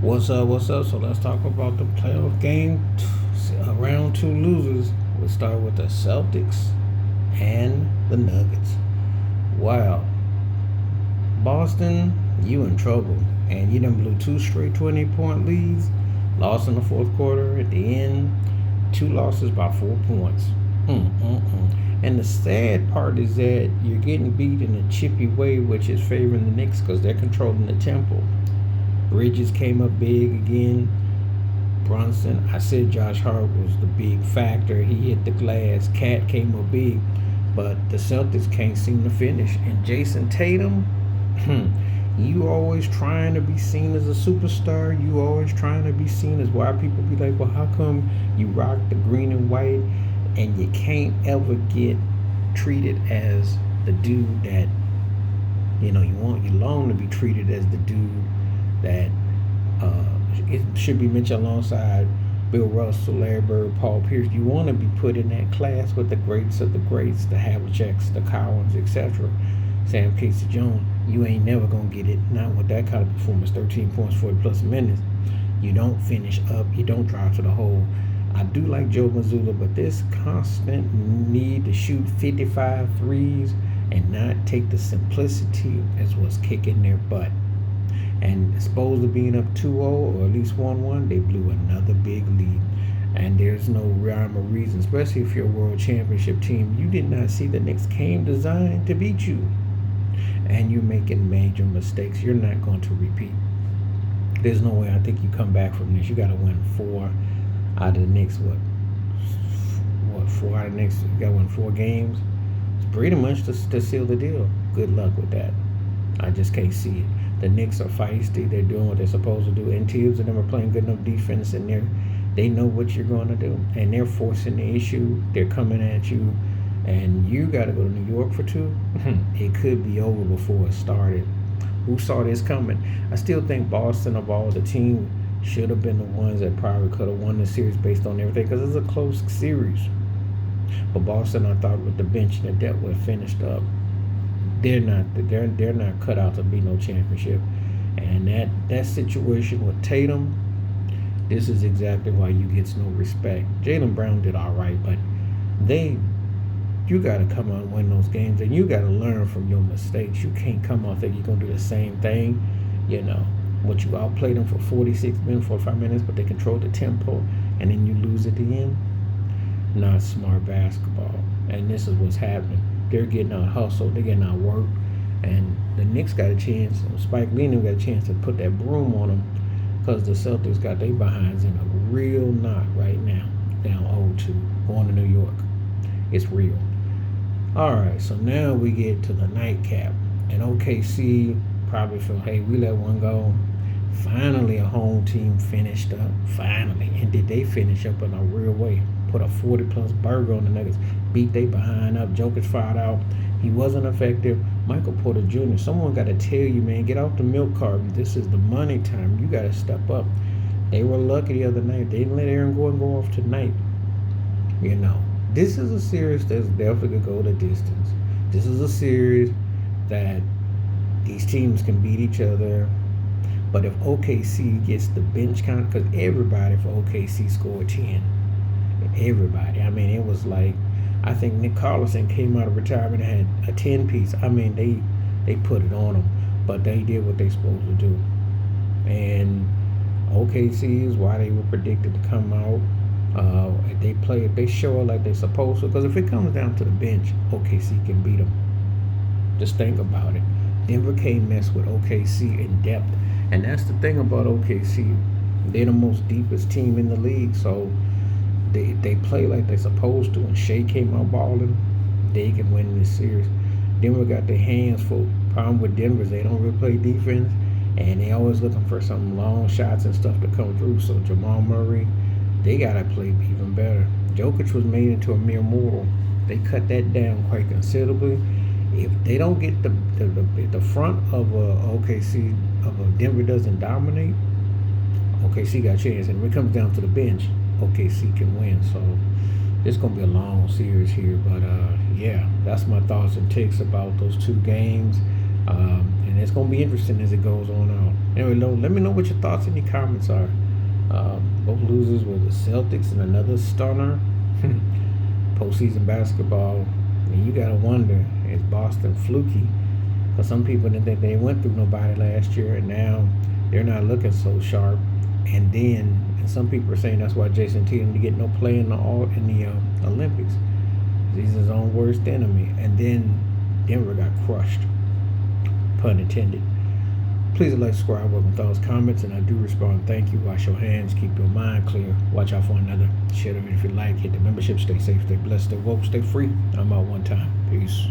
What's up? What's up? So let's talk about the playoff game. Round two losers. We'll start with the Celtics and the Nuggets. Wow, Boston, you in trouble, and you done blew two straight 20-point leads. Lost in the fourth quarter at the end. Two losses by 4 points. And the sad part is that you're getting beat in a chippy way, which is favoring the Knicks because they're controlling the tempo. Bridges came up big again. Brunson, I said Josh Hart was the big factor. He hit the glass. Cat came up big, but the Celtics can't seem to finish. And Jason Tatum, you always trying to be seen as a superstar. You always trying to be seen as why people be like, well, how come you rock the green and white and you can't ever get treated as the dude that you long to be treated as the dude that it should be mentioned alongside Bill Russell, Larry Bird, Paul Pierce. You want to be put in that class with the greats of the greats, the Havliceks, the Collins, etc. Sam Casey Jones. You ain't never gonna get it. Not with that kind of performance. 13 points, 40 plus minutes. You don't finish up. You don't drive to the hole. I do like Joe Mazzulla, but this constant need to shoot 55 threes and not take the simplicity is what's kicking their butt. And supposed to being up 2-0 or at least 1-1, they blew another big lead. And there's no rhyme or reason, especially if you're a world championship team. You did not see the Knicks came designed to beat you. And you're making major mistakes. You're not going to repeat. There's no way I think you come back from this. You got to win four out of the Knicks. Four out of the Knicks? You got to win four games. It's pretty much to seal the deal. Good luck with that. I just can't see it. The Knicks are feisty. They're doing what they're supposed to do. And Tibbs and them are playing good enough defense, and they know what you're going to do. And they're forcing the issue. They're coming at you, and you got to go to New York for two. It could be over before it started. Who saw this coming? I still think Boston, of all the team, should have been the ones that probably could have won the series based on everything because it's a close series. But Boston, I thought, with the bench and the depth would have finished up. They're not cut out to be no championship. And that situation with Tatum, this is exactly why you gets no respect. Jaylen Brown did all right, but you got to come out and win those games, and you got to learn from your mistakes. You can't come out there, you're going to do the same thing, what you outplayed them for 46 minutes, 45 minutes, but they controlled the tempo, and then you lose at the end. Not smart basketball. And this is what's happening. They're getting out hustled, they're getting out work, and the Knicks got a chance. Spike Lee got a chance to put that broom on them because the Celtics got their behinds in a real knot right now, down 0-2, going to New York. It's real. All right, so now we get to the nightcap, and OKC probably felt, hey, we let one go. Finally, a home team finished up. Finally, and did they finish up in a real way? Put a 40-plus burger on the Nuggets. Beat they behind up. Jokic fired out. He wasn't effective. Michael Porter Jr., someone got to tell you, man, get off the milk carton. This is the money time. You got to step up. They were lucky the other night. They didn't let Aaron Gordon go off tonight. This is a series that's definitely going to go the distance. This is a series that these teams can beat each other. But if OKC gets the bench count, because everybody for OKC scored 10. Everybody. I mean, it was like, I think Nick Collison came out of retirement and had a 10-piece. I mean, they put it on them, but they did what they supposed to do. And OKC is why they were predicted to come out. If they show it like they're supposed to, because if it comes down to the bench, OKC can beat them. Just think about it. Denver can't mess with OKC in depth, and that's the thing about OKC. They're the most deepest team in the league, so they play like they're supposed to. And Shea came out balling, they can win this series. Denver got their hands full. Problem with Denver is they don't really play defense, and they always looking for some long shots and stuff to come through. So Jamal Murray, they gotta play even better. Jokic was made into a mere mortal. They cut that down quite considerably. If they don't get the front of OKC, Denver doesn't dominate, OKC got a chance. And when it comes down to the bench, OKC can win. So it's going to be a long series here. But, yeah, that's my thoughts and takes about those two games. And it's going to be interesting as it goes on out. Anyway, let me know what your thoughts and your comments are. Both losers were the Celtics and another stunner. Postseason basketball. And you got to wonder, is Boston fluky? Because some people didn't think they went through nobody last year, and now they're not looking so sharp. And some people are saying that's why Jason Tatum to get no play in the Olympics. He's his own worst enemy. And then Denver got crushed. Pun intended. Please like, subscribe, welcome thoughts, comments, and I do respond. Thank you. Wash your hands. Keep your mind clear. Watch out for another. Share the video if you like. Hit the membership. Stay safe. Stay blessed. Stay woke. Stay free. I'm out one time. Peace.